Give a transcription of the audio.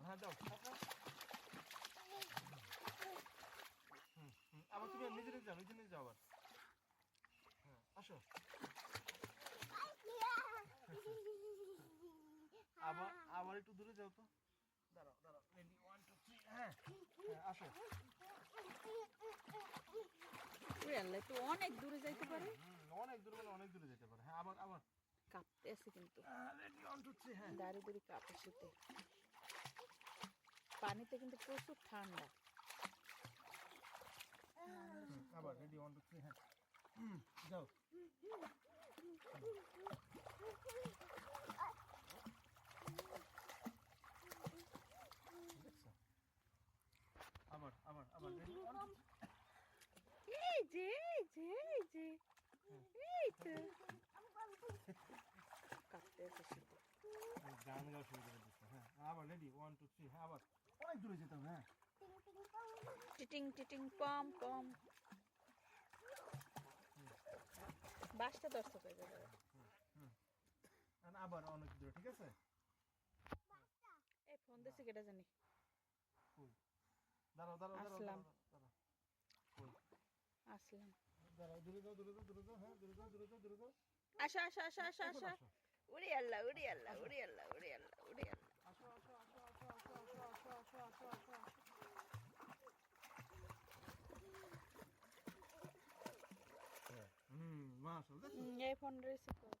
হ্যাঁ যাও আবার তুমি নিজে নিজে যাও, নিজে নিজে যাও আবার। হ্যাঁ আসো আবার আবার একটু দূরে যাও তো। দাঁড়াও দাঁড়াও, রেডি 1 2 3 হ্যাঁ হ্যাঁ আসো। ওরে আল্লাহ, তো অনেক দূরে যাইতে পারে। অনেক দূরে মানে অনেক দূরে যেতে পারে। হ্যাঁ আবার আবার কাঁপতে আছে কিন্তু, রেডি 1 2 3 হ্যাঁ দাঁড়িয়ে দাঁড়িয়ে কাঁপে শীতে। পানিতে কিন্তু প্রচুর ঠান্ডা। আবার রেডি 1 2 3 হ্যাঁ যাও। দেখছো? আবার আবার আবার রেডি 1 2 এই যে এই যে এই যে এই তো কাঁপতে আছে শীতে। গান গাওয়া শুরু করে দিচ্ছে। হ্যাঁ আবার রেডি 1 2 3 হ্যাঁ আবার অনেক দূরে যেতে হবে। হ্যাঁ টিটিং টিটিং পম পম। বাসটা দর্শক হয়ে যাবে। আবার অনেক দূরে, ঠিক আছে? এই ফোন দিছে কেটা জানি। দাঁড়াও দাঁড়াও দাঁড়াও আসলাম। দাঁড়াও আসলাম। দাঁড়াও দূরে যাও দূরে যাও দূরে যাও। হ্যাঁ দূরে যাও দূরে যাও দূরে যাও। আসো আসো আসো আসো আসো। উড়ি আল্লাহ উড়ি আল্লাহ উড়ি আল্লাহ উড়ি আল্লাহ উড়ি আল্লাহ। আসো আসো আসো আসো আসো আসো আসো আসো আসো আসো। মাশাআল্লাহ। এই ফোন রিসিভ করো।